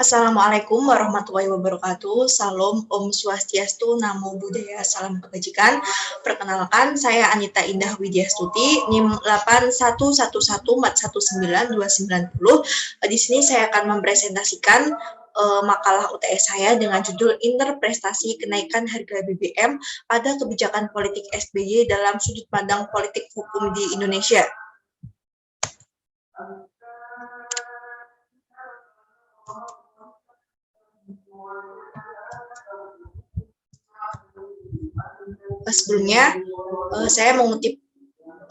Assalamualaikum warahmatullahi wabarakatuh. Salam Om Swastiastu, Namo Buddhaya, Salam Kebajikan. Perkenalkan, saya Anita Indah Widyastuti, NIM 8111419290. Di sini saya akan mempresentasikan makalah UTS saya dengan judul Interpretasi Kenaikan Harga BBM pada Kebijakan Politik SBY dalam Sudut Pandang Politik Hukum di Indonesia. Sebelumnya, saya mengutip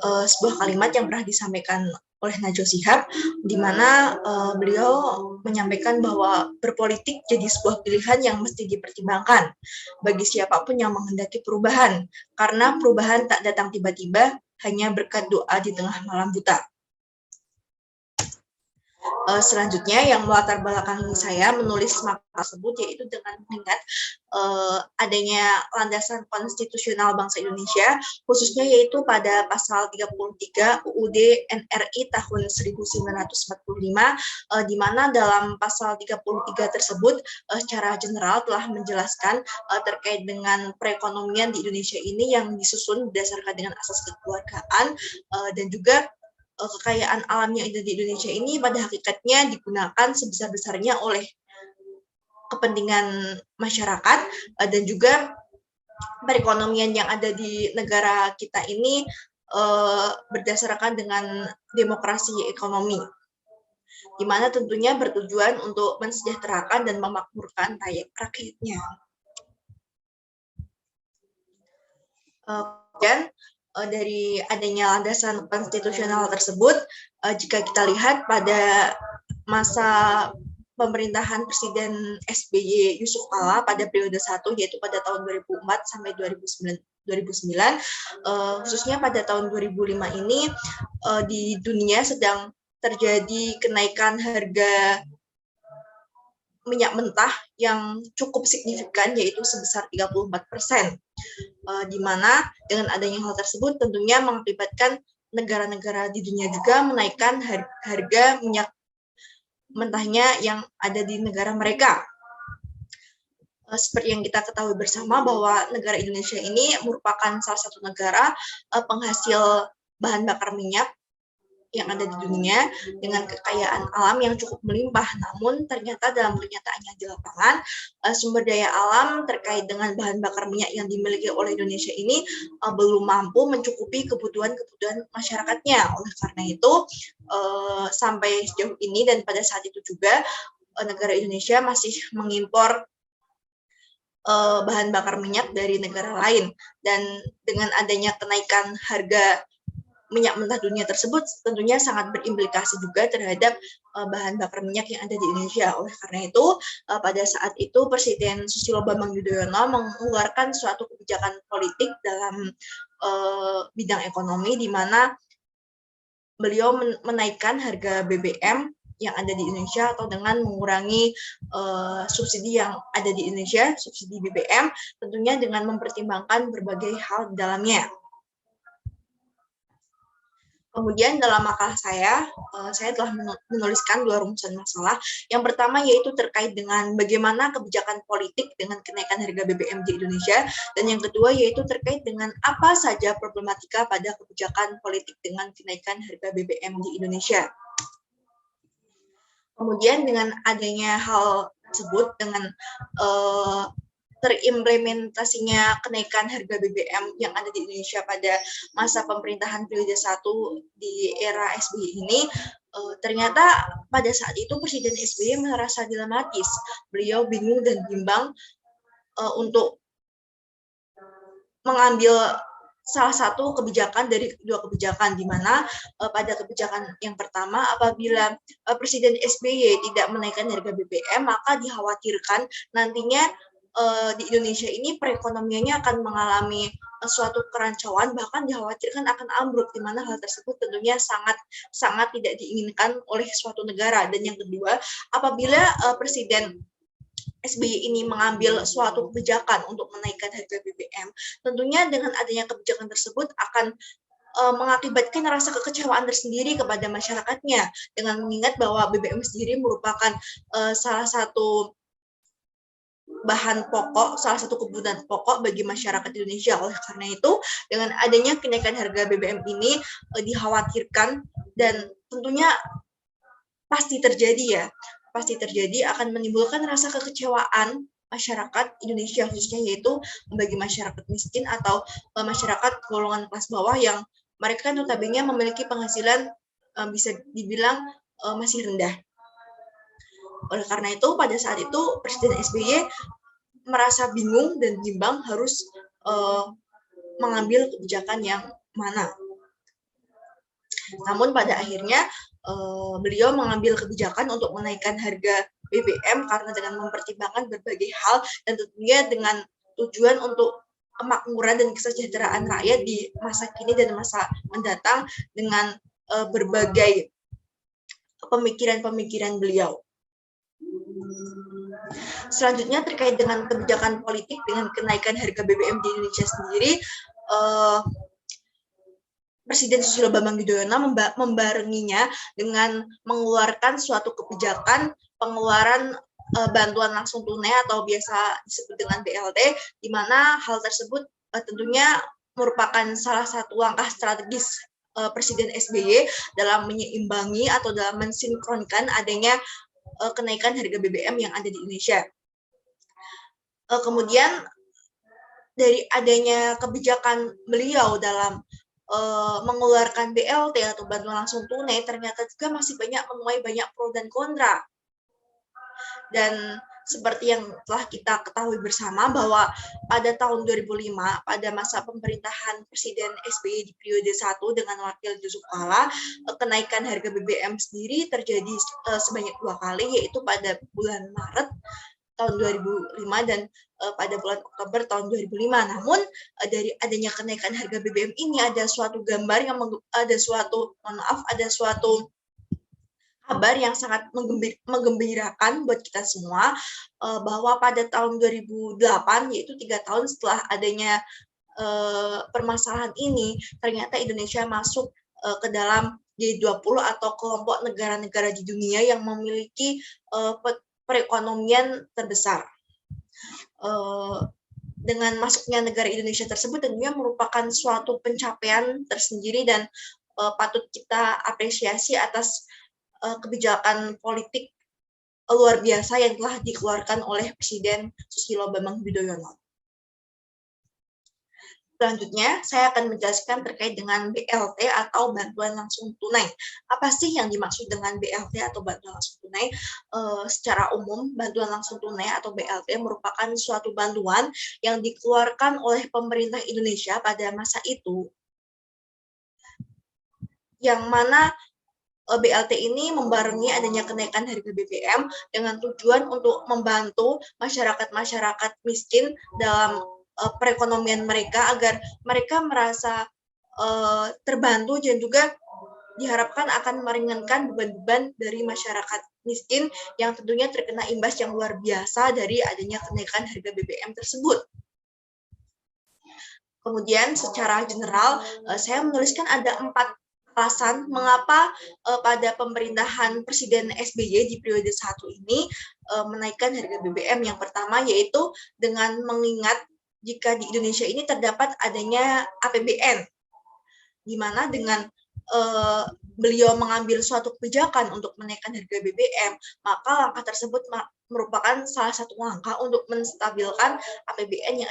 sebuah kalimat yang pernah disampaikan oleh Najwa Shihab, di mana beliau menyampaikan bahwa berpolitik jadi sebuah pilihan yang mesti dipertimbangkan bagi siapapun yang menghendaki perubahan, karena perubahan tak datang tiba-tiba, hanya berkat doa di tengah malam buta. Selanjutnya yang melatar belakangi saya menulis makalah tersebut yaitu dengan mengingat adanya landasan konstitusional bangsa Indonesia, khususnya yaitu pada pasal 33 UUD NRI tahun 1945, di mana dalam pasal 33 tersebut secara general telah menjelaskan terkait dengan perekonomian di Indonesia ini yang disusun berdasarkan dengan asas kekeluargaan dan juga kekayaan alam yang ada di Indonesia ini pada hakikatnya digunakan sebesar-besarnya oleh kepentingan masyarakat dan juga perekonomian yang ada di negara kita ini berdasarkan dengan demokrasi ekonomi, di mana tentunya bertujuan untuk mensejahterakan dan memakmurkan rakyatnya. Dan dari adanya landasan konstitusional tersebut, jika kita lihat pada masa pemerintahan Presiden SBY Yusuf Kala pada periode 1, yaitu pada tahun 2004 sampai 2009, khususnya pada tahun 2005 ini, di dunia sedang terjadi kenaikan harga minyak mentah yang cukup signifikan, yaitu sebesar 34%, di mana dengan adanya hal tersebut tentunya mengakibatkan negara-negara di dunia juga menaikkan harga minyak mentahnya yang ada di negara mereka. Seperti yang kita ketahui bersama bahwa negara Indonesia ini merupakan salah satu negara penghasil bahan bakar minyak yang ada di dunia dengan kekayaan alam yang cukup melimpah. Namun ternyata dalam kenyataannya di lapangan, sumber daya alam terkait dengan bahan bakar minyak yang dimiliki oleh Indonesia ini belum mampu mencukupi kebutuhan-kebutuhan masyarakatnya. Oleh karena itu, sampai sejauh ini dan pada saat itu juga negara Indonesia masih mengimpor bahan bakar minyak dari negara lain, dan dengan adanya kenaikan harga minyak mentah dunia tersebut tentunya sangat berimplikasi juga terhadap bahan bakar minyak yang ada di Indonesia. Oleh karena itu, pada saat itu Presiden Susilo Bambang Yudhoyono mengeluarkan suatu kebijakan politik dalam bidang ekonomi, di mana beliau menaikkan harga BBM yang ada di Indonesia atau dengan mengurangi subsidi yang ada di Indonesia, subsidi BBM, tentunya dengan mempertimbangkan berbagai hal di dalamnya. Kemudian dalam makalah saya telah menuliskan 2 rumusan masalah. Yang pertama yaitu terkait dengan bagaimana kebijakan politik dengan kenaikan harga BBM di Indonesia, dan yang kedua yaitu terkait dengan apa saja problematika pada kebijakan politik dengan kenaikan harga BBM di Indonesia. Kemudian dengan adanya hal tersebut, dengan terimplementasinya kenaikan harga BBM yang ada di Indonesia pada masa pemerintahan periode 1 di era SBY ini, ternyata pada saat itu Presiden SBY merasa dilematis. Beliau bingung dan bimbang untuk mengambil salah satu kebijakan dari dua kebijakan, di mana pada kebijakan yang pertama, apabila Presiden SBY tidak menaikkan harga BBM, maka dikhawatirkan nantinya di Indonesia ini perekonomiannya akan mengalami suatu kerancauan, bahkan dikhawatirkan akan ambruk, di mana hal tersebut tentunya sangat tidak diinginkan oleh suatu negara. Dan yang kedua, apabila Presiden SBY ini mengambil suatu kebijakan untuk menaikkan harga BBM, tentunya dengan adanya kebijakan tersebut akan mengakibatkan rasa kekecewaan tersendiri kepada masyarakatnya, dengan mengingat bahwa BBM sendiri merupakan salah satu bahan pokok, salah satu kebutuhan pokok bagi masyarakat Indonesia. Oleh karena itu, dengan adanya kenaikan harga BBM ini dikhawatirkan, dan tentunya pasti terjadi akan menimbulkan rasa kekecewaan masyarakat Indonesia khususnya, yaitu bagi masyarakat miskin atau masyarakat golongan kelas bawah yang mereka notabene memiliki penghasilan bisa dibilang masih rendah. Oleh karena itu, pada saat itu Presiden SBY merasa bingung dan bimbang harus mengambil kebijakan yang mana. Namun pada akhirnya beliau mengambil kebijakan untuk menaikkan harga BBM karena dengan mempertimbangkan berbagai hal, dan tentunya dengan tujuan untuk kemakmuran dan kesejahteraan rakyat di masa kini dan masa mendatang dengan berbagai pemikiran-pemikiran beliau. Selanjutnya terkait dengan kebijakan politik dengan kenaikan harga BBM di Indonesia sendiri, Presiden Susilo Bambang Yudhoyono membarenginya dengan mengeluarkan suatu kebijakan pengeluaran bantuan langsung tunai atau biasa disebut dengan BLT, di mana hal tersebut tentunya merupakan salah satu langkah strategis Presiden SBY dalam menyeimbangi atau dalam mensinkronkan adanya kenaikan harga BBM yang ada di Indonesia. Kemudian dari adanya kebijakan beliau dalam mengeluarkan BLT atau bantuan langsung tunai, ternyata juga masih menuai banyak pro dan kontra. Dan seperti yang telah kita ketahui bersama bahwa pada tahun 2005, pada masa pemerintahan Presiden SBY di periode 1 dengan Wakil Yusuf Kala, kenaikan harga BBM sendiri terjadi sebanyak 2 kali, yaitu pada bulan Maret tahun 2005 dan pada bulan Oktober tahun 2005. Namun dari adanya kenaikan harga BBM ini ada suatu kabar yang sangat menggembirakan buat kita semua, bahwa pada tahun 2008, yaitu 3 tahun setelah adanya permasalahan ini, ternyata Indonesia masuk ke dalam G20 atau kelompok negara-negara di dunia yang memiliki perekonomian terbesar. Dengan masuknya negara Indonesia tersebut tentunya merupakan suatu pencapaian tersendiri dan patut kita apresiasi atas kebijakan politik luar biasa yang telah dikeluarkan oleh Presiden Susilo Bambang Yudhoyono. Selanjutnya, saya akan menjelaskan terkait dengan BLT atau bantuan langsung tunai. Apa sih yang dimaksud dengan BLT atau bantuan langsung tunai? Secara umum, bantuan langsung tunai atau BLT merupakan suatu bantuan yang dikeluarkan oleh pemerintah Indonesia pada masa itu, yang mana BLT ini membarengi adanya kenaikan harga BBM dengan tujuan untuk membantu masyarakat-masyarakat miskin dalam perekonomian mereka agar mereka merasa terbantu, dan juga diharapkan akan meringankan beban-beban dari masyarakat miskin yang tentunya terkena imbas yang luar biasa dari adanya kenaikan harga BBM tersebut. Kemudian secara general saya menuliskan ada 4 alasan mengapa pada pemerintahan Presiden SBY di periode 1 ini menaikkan harga BBM. Yang pertama yaitu dengan mengingat jika di Indonesia ini terdapat adanya APBN, di mana dengan beliau mengambil suatu kebijakan untuk menaikkan harga BBM, maka langkah tersebut merupakan salah satu langkah untuk menstabilkan APBN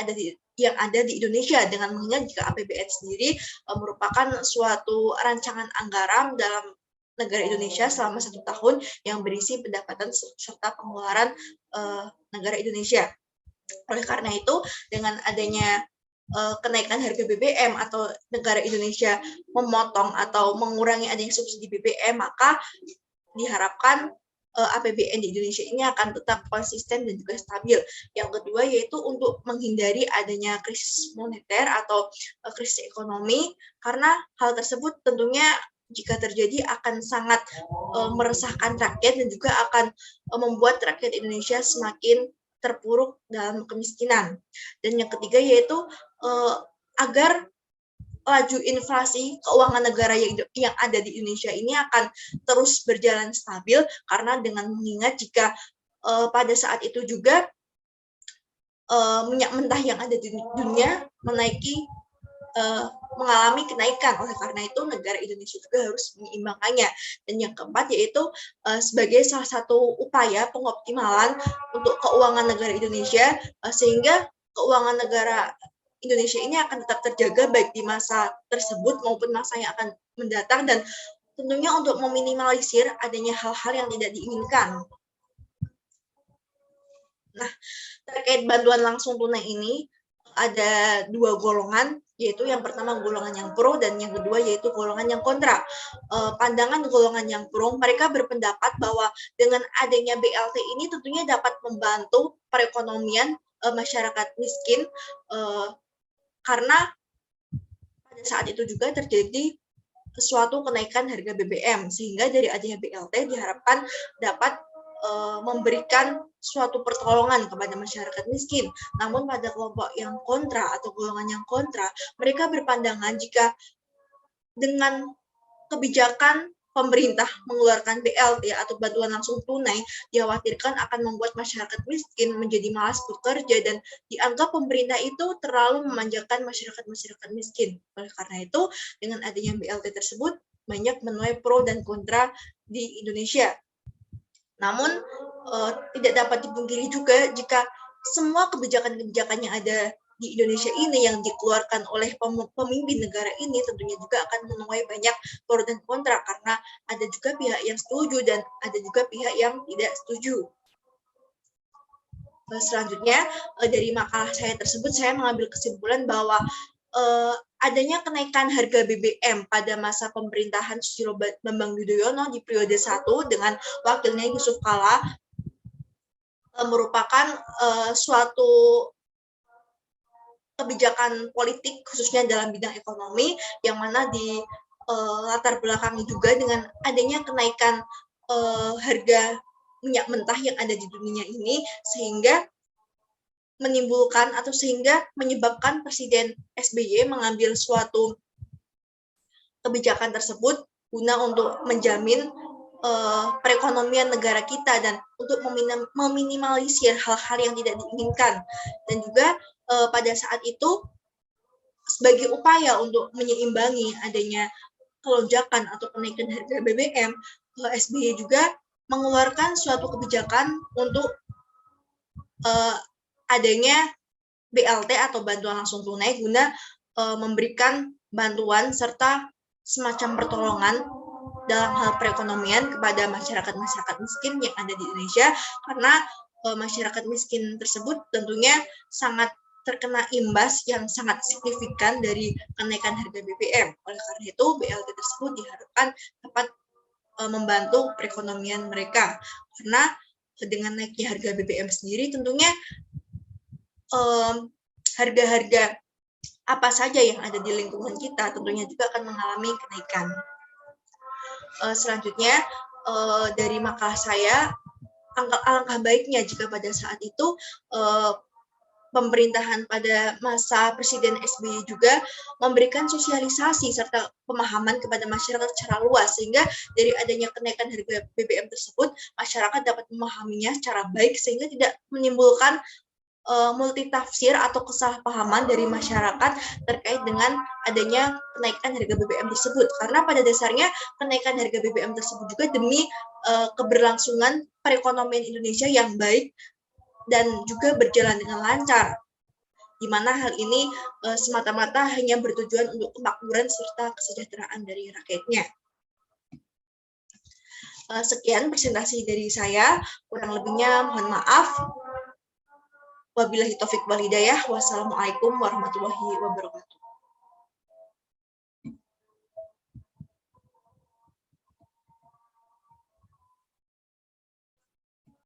yang ada di Indonesia, dengan mengingat jika APBN sendiri merupakan suatu rancangan anggaran dalam negara Indonesia selama 1 tahun yang berisi pendapatan serta pengeluaran negara Indonesia. Oleh karena itu, dengan adanya kenaikan harga BBM atau negara Indonesia memotong atau mengurangi adanya subsidi BBM, maka diharapkan APBN di Indonesia ini akan tetap konsisten dan juga stabil. Yang kedua yaitu untuk menghindari adanya krisis moneter atau krisis ekonomi, karena hal tersebut tentunya jika terjadi akan sangat meresahkan rakyat dan juga akan membuat rakyat Indonesia semakin terpuruk dalam kemiskinan. Dan yang ketiga yaitu agar laju inflasi keuangan negara yang ada di Indonesia ini akan terus berjalan stabil, karena dengan mengingat jika pada saat itu juga minyak mentah yang ada di dunia mengalami kenaikan. Oleh karena itu negara Indonesia juga harus menyeimbangkannya. Dan yang keempat yaitu sebagai salah satu upaya pengoptimalan untuk keuangan negara Indonesia, sehingga keuangan negara Indonesia ini akan tetap terjaga baik di masa tersebut maupun masa yang akan mendatang, dan tentunya untuk meminimalisir adanya hal-hal yang tidak diinginkan. Nah, terkait bantuan langsung tunai ini ada dua golongan, yaitu yang pertama golongan yang pro dan yang kedua yaitu golongan yang kontra. Pandangan golongan yang pro, mereka berpendapat bahwa dengan adanya BLT ini tentunya dapat membantu perekonomian masyarakat miskin, karena pada saat itu juga terjadi suatu kenaikan harga BBM, sehingga dari adanya BLT diharapkan dapat memberikan suatu pertolongan kepada masyarakat miskin. Namun pada kelompok yang kontra atau golongan yang kontra, mereka berpandangan jika dengan kebijakan pemerintah mengeluarkan BLT atau bantuan langsung tunai, dikhawatirkan akan membuat masyarakat miskin menjadi malas bekerja, dan dianggap pemerintah itu terlalu memanjakan masyarakat miskin. Oleh karena itu, dengan adanya BLT tersebut, banyak menuai pro dan kontra di Indonesia. Namun tidak dapat dipungkiri juga jika semua kebijakan-kebijakan yang ada di Indonesia ini yang dikeluarkan oleh pemimpin negara ini tentunya juga akan menuai banyak pro dan kontra, karena ada juga pihak yang setuju dan ada juga pihak yang tidak setuju. Selanjutnya, dari makalah saya tersebut saya mengambil kesimpulan bahwa adanya kenaikan harga BBM pada masa pemerintahan Susilo Bambang Yudhoyono di periode 1 dengan wakilnya Yusuf Kala merupakan suatu kebijakan politik khususnya dalam bidang ekonomi, yang mana di latar belakangi juga dengan adanya kenaikan harga minyak mentah yang ada di dunia ini, sehingga menimbulkan atau sehingga menyebabkan Presiden SBY mengambil suatu kebijakan tersebut guna untuk menjamin perekonomian negara kita dan untuk meminimalisir hal-hal yang tidak diinginkan. Dan juga pada saat itu sebagai upaya untuk menyeimbangi adanya kelonjakan atau kenaikan harga BBM, SBY juga mengeluarkan suatu kebijakan untuk adanya BLT atau bantuan langsung tunai guna memberikan bantuan serta semacam pertolongan dalam hal perekonomian kepada masyarakat miskin yang ada di Indonesia, karena masyarakat miskin tersebut tentunya sangat terkena imbas yang sangat signifikan dari kenaikan harga BBM. Oleh karena itu, BLT tersebut diharapkan dapat membantu perekonomian mereka, karena dengan naiknya harga BBM sendiri tentunya harga-harga apa saja yang ada di lingkungan kita tentunya juga akan mengalami kenaikan. Selanjutnya, dari makalah saya, alangkah baiknya jika pada saat itu pemerintahan pada masa Presiden SBY juga memberikan sosialisasi serta pemahaman kepada masyarakat secara luas, sehingga dari adanya kenaikan harga BBM tersebut, masyarakat dapat memahaminya secara baik sehingga tidak menimbulkan multitafsir atau kesalahpahaman dari masyarakat terkait dengan adanya kenaikan harga BBM tersebut. Karena pada dasarnya kenaikan harga BBM tersebut juga demi keberlangsungan perekonomian Indonesia yang baik dan juga berjalan dengan lancar, di mana hal ini semata-mata hanya bertujuan untuk kemakmuran serta kesejahteraan dari rakyatnya. Sekian presentasi dari saya, kurang lebihnya mohon maaf. Wabillahi taufik wal hidayah. Wassalamualaikum warahmatullahi wabarakatuh.